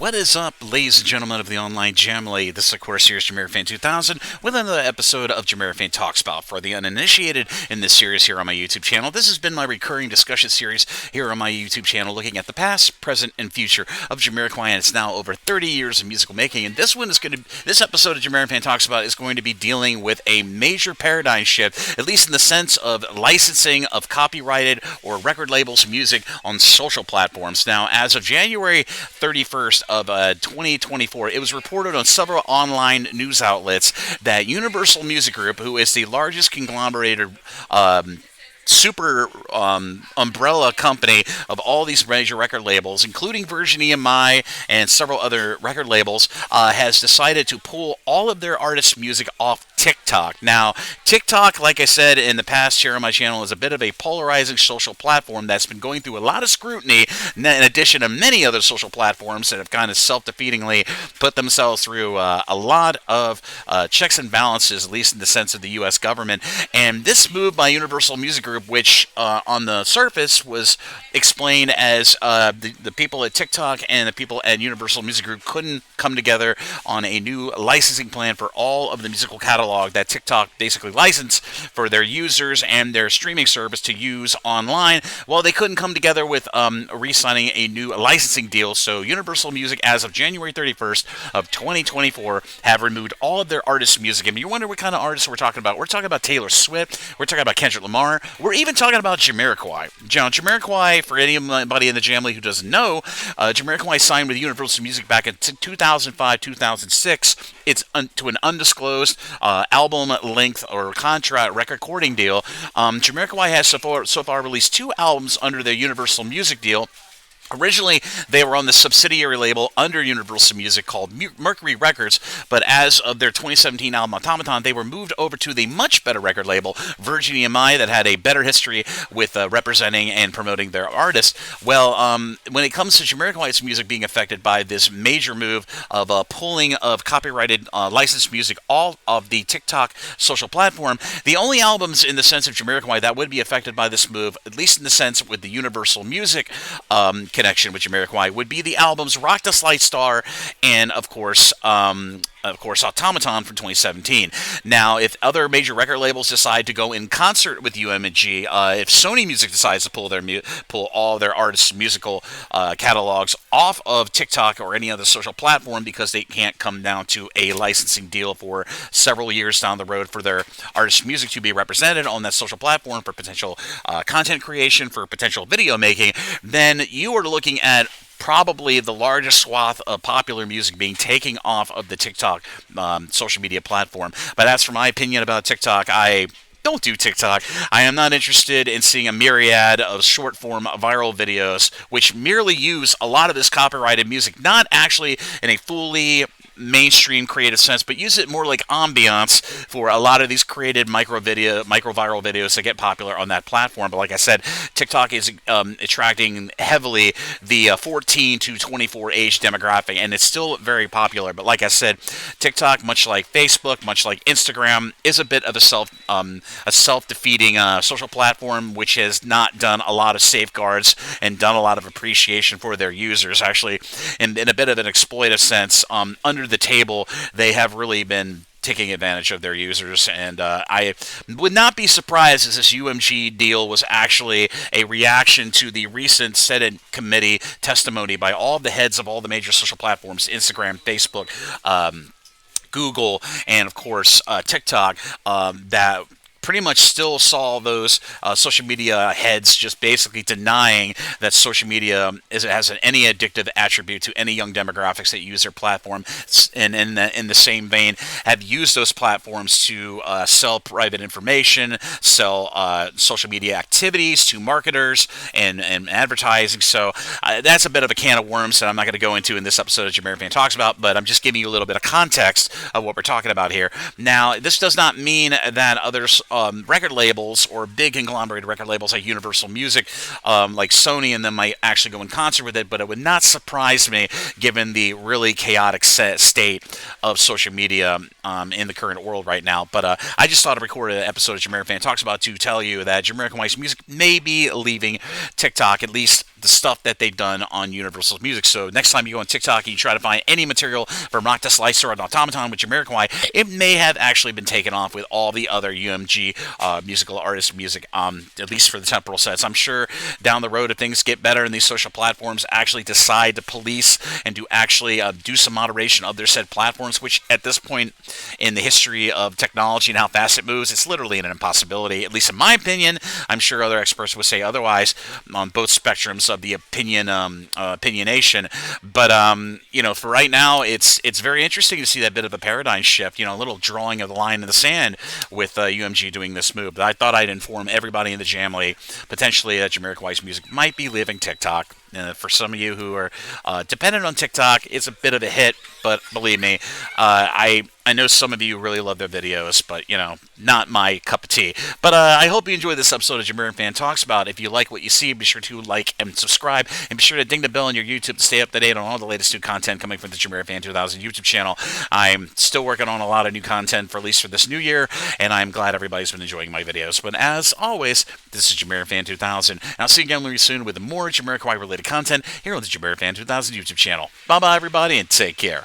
What is up, ladies and gentlemen of the online Jamily? This is, of course, here's JamiroFan 2000 with another episode of JamiroFan Talks About. For the uninitiated in this series here on my YouTube channel, this has been my recurring discussion series here on my YouTube channel, looking at the past, present, and future of Jamiroquai, and it's now over 30 years of musical making. And this episode of JamiroFan Talks About is going to be dealing with a major paradigm shift, at least in the sense of licensing of copyrighted or record labels music on social platforms. Now, as of January 31st of 2024, it was reported on several online news outlets that Universal Music Group, who is the largest conglomerated super umbrella company of all these major record labels, including Virgin EMI and several other record labels, has decided to pull all of their artists' music off TikTok. Now, TikTok, like I said in the past here on my channel, is a bit of a polarizing social platform that's been going through a lot of scrutiny, in addition to many other social platforms that have kind of self-defeatingly put themselves through a lot of checks and balances, at least in the sense of the U.S. government. And this move by Universal Music Group, which on the surface was explained as the people at TikTok and the people at Universal Music Group couldn't come together on a new licensing plan for all of the musical catalog that TikTok basically licensed for their users and their streaming service to use online. Well, they couldn't come together with re-signing a new licensing deal, so Universal Music, as of January 31st of 2024, have removed all of their artists' music. And you wonder what kind of artists we're talking about. We're talking about Taylor Swift, we're talking about Kendrick Lamar, we're even talking about Jamiroquai. Jamiroquai, for anybody in the Jamily who doesn't know, Jamiroquai signed with Universal Music back in 2005-2006. It's to an undisclosed album length or contract recording deal. Jamiroquai has so far released 2 albums under their Universal Music deal. Originally, they were on the subsidiary label under Universal Music called Mercury Records, but as of their 2017 album Automaton, they were moved over to the much better record label, Virgin EMI, that had a better history with representing and promoting their artists. Well, when it comes to Jamiroquai's music being affected by this major move of pulling of copyrighted licensed music off of the TikTok social platform, the only albums in the sense of Jamiroquai that would be affected by this move, at least in the sense with the Universal Music connection with Jamiroquai, would be the albums Rock the Slight Star and, of course, Automaton from 2017. Now, if other major record labels decide to go in concert with UMG, if Sony Music decides to pull all their artists' musical catalogs off of TikTok or any other social platform because they can't come down to a licensing deal for several years down the road for their artists' music to be represented on that social platform for potential content creation, for potential video making, then you are looking at probably the largest swath of popular music being taken off of the TikTok social media platform. But as for my opinion about TikTok, I don't do TikTok. I am not interested in seeing a myriad of short-form viral videos which merely use a lot of this copyrighted music, not actually in a fully mainstream creative sense, but use it more like ambiance for a lot of these created micro viral videos that get popular on that platform. But like I said, TikTok is attracting heavily the 14 to 24 age demographic, and it's still very popular. But like I said, TikTok, much like Facebook, much like Instagram, is a bit of a self-defeating social platform which has not done a lot of safeguards and done a lot of appreciation for their users. Actually, in a bit of an exploitive sense, under the table, they have really been taking advantage of their users, and I would not be surprised if this UMG deal was actually a reaction to the recent Senate committee testimony by all the heads of all the major social platforms, Instagram, Facebook, Google, and of course TikTok, that pretty much still saw those social media heads just basically denying that social media has any addictive attribute to any young demographics that use their platform, and in the same vein have used those platforms to sell private information, sell social media activities to marketers and advertising. So that's a bit of a can of worms that I'm not going to go into in this episode of JamiroFan Talks About, but I'm just giving you a little bit of context of what we're talking about here. Now, this does not mean that others record labels or big conglomerated record labels like Universal Music, like Sony, and them might actually go in concert with it, but it would not surprise me given the really chaotic state of social media in the current world right now. But I just thought I'd record an episode of JamiroFan Talks About to tell you that Jamiroquai's music may be leaving TikTok, at least the stuff that they've done on Universal's music. So next time you go on TikTok and you try to find any material from Rock the Slicer or an Automaton with Jamiroquai, it may have actually been taken off with all the other UMG musical artist music, at least for the temporal sets. I'm sure down the road, if things get better and these social platforms actually decide to police and to actually do some moderation of their said platforms, which at this point in the history of technology and how fast it moves, it's literally an impossibility, at least in my opinion. I'm sure other experts would say otherwise on both spectrums of the opinionation. But for right now, it's very interesting to see that bit of a paradigm shift. A little drawing of the line in the sand with UMG doing this move. But I thought I'd inform everybody in the Jamily potentially that Jamiroquai's music might be leaving TikTok. For some of you who are dependent on TikTok, it's a bit of a hit, but believe me, I know some of you really love their videos, but, not my cup of tea. But I hope you enjoyed this episode of JamiroFan Talks About. If you like what you see, be sure to like and subscribe, and be sure to ding the bell on your YouTube to stay up to date on all the latest new content coming from the JamiroFan 2000 YouTube channel. I'm still working on a lot of new content, for at least for this new year, and I'm glad everybody's been enjoying my videos. But as always, this is JamiroFan 2000, and I'll see you again very soon with more Jamiroquai related content here on the JamiroFan 2000 YouTube channel. Bye-bye, everybody, and take care.